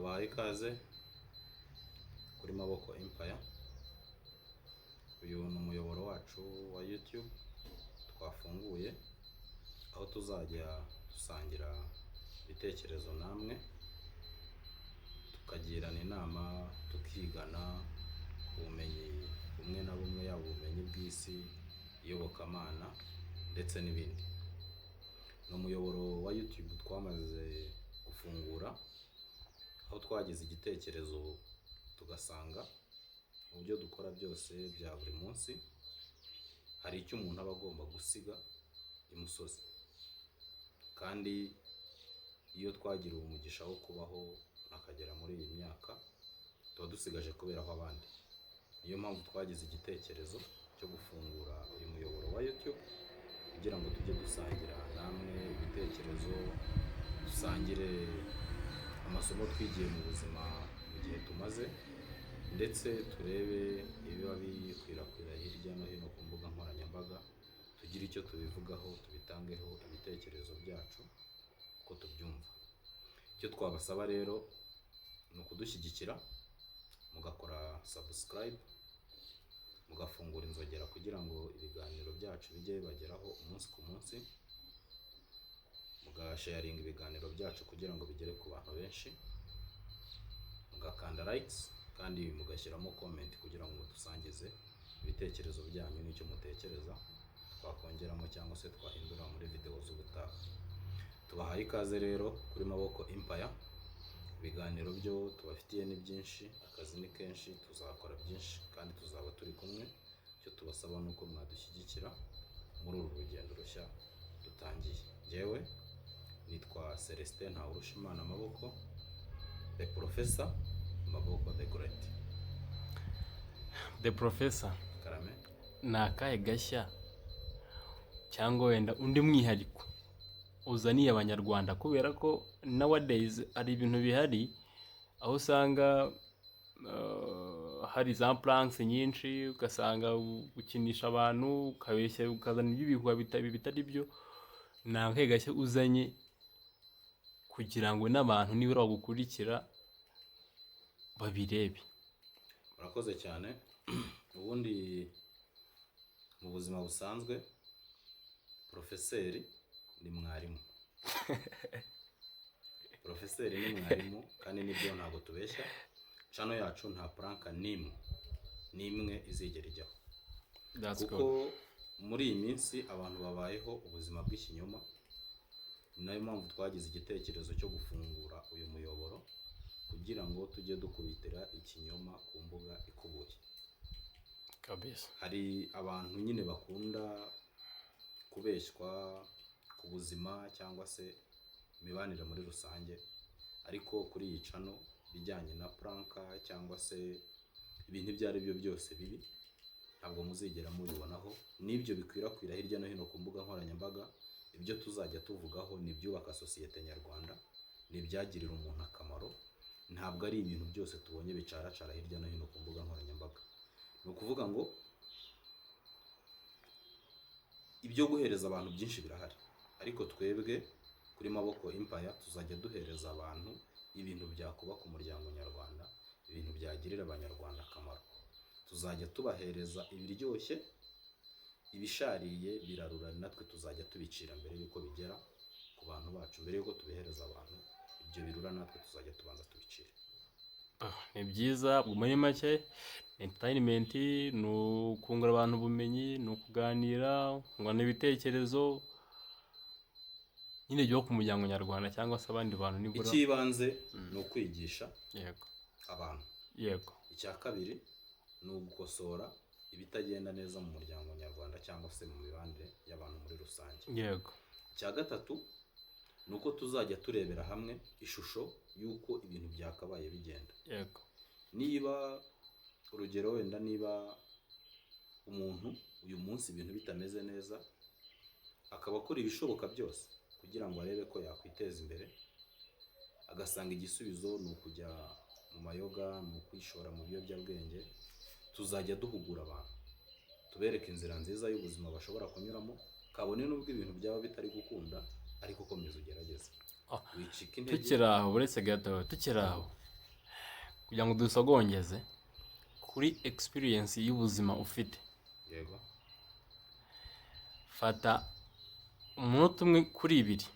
tubahaye ikaze kuri Maboko Empire. Uyu ni umuyoboro wacu wa YouTube twafunguye, aho tuzajya dusangira ibitekerezo namwe, tukagirana inama, tukigana ubumenyi bumwe na bumwe, yaba ubumenyi bw'isi, iyobokamana ndetse n'ibindi. Ni umuyoboro wa YouTube twamaze gufungura, aho twagize igitekerezo tugasanga mu byo dukora byose bya buri munsi hari icyo umuntu aba agomba gusiga imusozi, kandi iyo twagiriwe umugisha wo kubaho akagera muri iyi myaka tuba dusigaje kuberaho abandi. Niyo mpamvu twagize igitekerezo cyo gufungura uyu muyoboro wa YouTube kugira ngo tujye dusangira namwe ibitekerezo, dusangire amasomo twigiye mu buzima mu gihe tumaze, ndetse turebe ibiba bikwirakwira hirya no hino ku mbuga nkoranyambaga, tugire icyo tubivugaho, tubitangeho ibitekerezo byacu uko tubyumva. Icyo twabasaba rero ni ukudushyigikira, mugakora subscribe, mugafungura inzogera kugira ngo ibiganiro byacu bijye bibageraho umunsi ku munsi, mugasharinga ibiganiro byacu kugira ngo bigere ku bantu benshi, mugakanda likes kandi mugashyiramo comment kugira ngo dusangize ibitekerezo byanyu n'icyo mutekereza twakongeramo cyangwa se twahindura muri video z'ubutaha. Tubahaye ikaze rero kuri Maboko Empire. Ibiganiro byo tubafitiye ni byinshi, akazi ni kenshi, tuzakora byinshi kandi tuzaba turi kumwe. Icyo tubasaba ni uko mwadushyigikira muri uru rugendo rushya dutangiye. Njyewe nitwa Celestin Ntawurushimana Maboko, the professor, Maboko the great. The professor, Karame. ni akahe gashya cyangwa wenda undi mwihariko uzaniye abanyarwanda? Kubera ko nowadays hari ibintu bihari aho usanga hari za pranks nyinshi, ugasanga gukinisha abantu, ukabeshya, ukazana iby'ibihwa bitari byo. Ni akahe gashya uzanye kugira ngo n'abantu nibura bagukurikira babirebe? Murakoze cyane. Ubundi mu buzima busanzwe profeseri ni mwarimu. Profeseri ni mwarimu kandi nibyo, ntabwo tubeshya. Channel yacu nta prank n'imwe izigera ijyaho, kuko muri iyi minsi abantu babayeho ubuzima bw'ikinyoma. Ni nayo mpamvu twagize igitekerezo cyo gufungura uyu muyoboro kugira ngo tujye dukubitira ikinyoma ku mbuga ikubuye kabisa. Hari abantu nyine bakunda kubeshywa ku buzima cyangwa se imibanire muri rusange, ariko kuri iyi channel bijyanye na prank cyangwa se ibintu ibyo ari byo byose bibi ntabwo muzigera mubibonaho. N'ibyo bikwirakwira hirya no hino ku mbuga nkoranyambaga, ibyo tuzajya tuvugaho ni ibyubaka sosiyete nyarwanda, ni ibyagirira umuntu akamaro. Ntabwo ari ibintu byose tubonye bicaracara hirya no hino ku mbuga nkoranyambaga. Ni ukuvuga ngo ibyo guhereza abantu byinshi birahari, ariko twebwe kuri Maboko Empire tuzajya duhereza abantu ibintu byakubaka umuryango nyarwanda, ibintu byagirira abanyarwanda akamaro. Tuzajya tubahereza ibiryoshye, ibishariye birarura natwe tuzajya tubicira mbere yuko bigera ku bantu bacu. Mbere yuko tubihereza abantu ibyo birura, natwe tuzajya tubanza tubicira. Ni byiza. Muri make entertainment ni ukungura abantu ubumenyi, ni ukuganira, kungurana ibitekerezo, nyine byo ku muryango nyarwanda cyangwa se abandi bantu nibura. Ikibanze ni ukwigisha Yego. abantu. Yego. Icya kabiri ni ugukosora ibitagenda neza mu muryango nyarwanda cyangwa se mu mibanire y'abantu muri rusange. Yego. Icya gatatu ni uko tuzajya turebera hamwe ishusho y'uko ibintu byakabaye bigenda. Yego. Niba urugero wenda niba umuntu uyu munsi ibintu bitameze neza, akaba akora ibishoboka byose kugira ngo arebe ko yakwiteza imbere, agasanga igisubizo ni ukujya mu mayoga, mu kwishora mu biyobyabwenge, tuzajya duhugura abantu, tubereka inzira nziza y'ubuzima bashobora kunyuramo, kabone n'ubwo ibintu byaba bitari gukunda, ariko komeza ugerageze. Wicika intege. Tukiri aho, uretse gato, tukiri aho, kugira ngo dusogongeze kuri experience y'ubuzima ufite. yego Fata umunota umwe kuri ibiri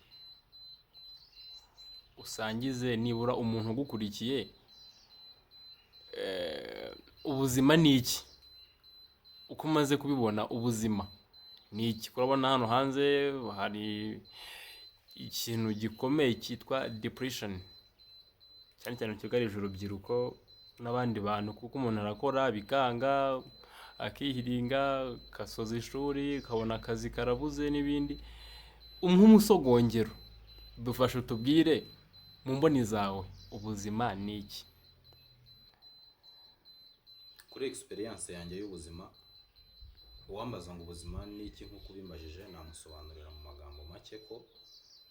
usangize nibura umuntu ugukurikiye ubuzima ni iki, uko umaze kubibona ubuzima ni iki. Kurabona hano hanze hari ikintu gikomeye cyitwa depression, cyane cyane cyugarije urubyiruko n'abandi bantu, kuko umuntu arakora bikanga, akihiringa, gasoza ishuri, kabona akazi karabuze n'ibindi. Nk'umusogongero dufashe utubwire mu mboni zawe ubuzima ni iki. kuri experience yanjye y'ubuzima, uwambaza ngo ubuzima ni iki nk'uko ubimbajije, namusobanurira mu magambo make ko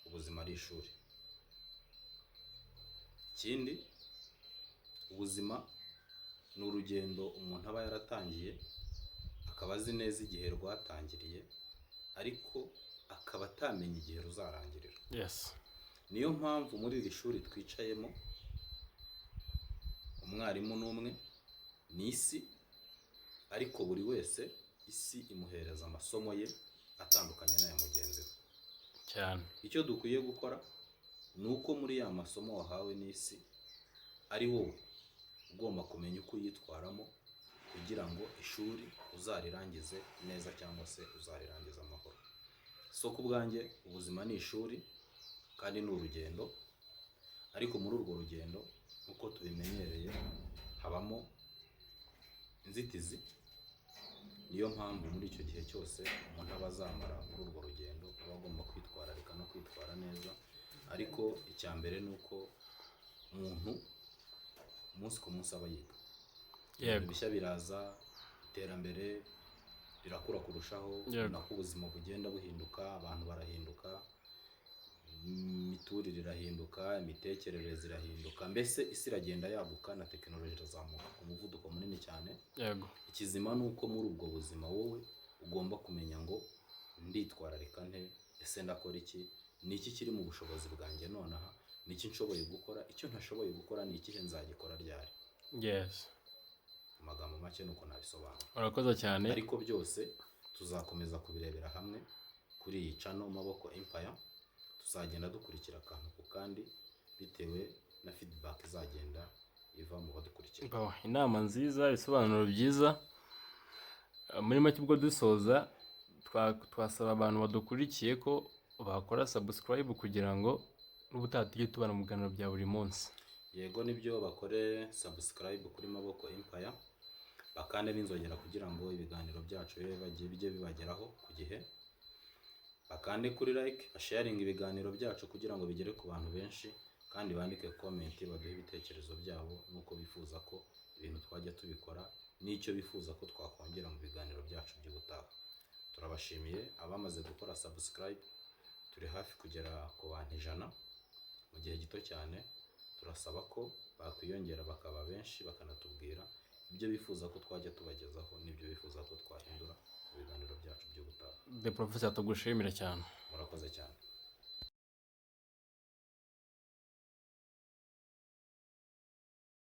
ubuzima ari ishuri. Ikindi, ubuzima ni urugendo umuntu aba yaratangiye, akaba azi neza igihe rwatangiriye, ariko akaba atamenya igihe ruzarangirira. Yes. Niyo mpamvu muri iri shuri twicayemo, umwarimu n'umwe ni isi, ariko buri wese isi imuhereza amasomo ye atandukanye n'aya mugenzi we cyane. Icyo dukwiye gukora ni uko muri ya masomo wahawe n'isi ari wowe ugomba kumenya uko uyitwaramo, kugira ngo ishuri uzarirangize neza cyangwa se uzarirangiza amahoro. So ku bwanjye ubuzima ni ishuri kandi ni urugendo, ariko muri urwo rugendo uko tubimenyereye habamo inzitizi. Niyo mpamvu muri icyo gihe cyose umuntu aba azamara muri urwo rugendo aba agomba kwitwararika no kwitwara neza. Ariko icya mbere ni uko umuntu umunsi ku munsi aba yiga. Yego. Bishya biraza, iterambere rirakura kurushaho, nako ubuzima bugenda buhinduka, abantu barahinduka, imiturire irahinduka, imitekerereze irahinduka, mbese isi iragenda yaguka na tekinoloji irazamuka ku muvuduko munini cyane. Yego. Ikizima ni uko muri ubwo buzima wowe ugomba kumenya ngo nditwararika nte, ese ndakora iki, ni iki kiri mu bushobozi bwanjye nonaha, ni iki nshoboye gukora, icyo ntashoboye gukora ni ikihe nzagikora ryari. Yes. Amagambo make nuko nabisobanura. Urakoze cyane. Ariko byose tuzakomeza kubirebera hamwe kuri iyi channel Maboko Empire. Tuzagenda dukurikira akantu ku kandi bitewe na feedback izagenda iva mu badukurikira. Inama nziza, ibisobanuro byiza. Muri make ubwo dusoza twasaba abantu badukurikiye ko bakora subscribe kugira ngo n'ubutaha tujye tubana mu biganiro bya buri munsi. Yego nibyo, bakore subscribe kuri Maboko Empire, bakande n'inzogera kugira ngo ibiganiro byacu bijye bibageraho ku gihe. Bakande kuri like, sharing ibiganiro byacu kugira ngo bigere ku bantu benshi, kandi bandike comment baduhe ibitekerezo byabo nuko bifuza ko ibintu twajya tubikora, n'icyo bifuza ko twakongera mu biganiro byacu by'ubutaha. Turabashimiye abamaze gukora subscribe, turi hafi kugera ku bantu 100 mu gihe gito cyane. Turasaba ko bakwiyongera bakaba benshi, bakanatubwira ibyo bifuza ko twajya tubagezaho n'ibyo bifuza ko twahindura mu biganiro byacu by'ubutaha. The Professor tugushimira cyane. Murakoze cyane.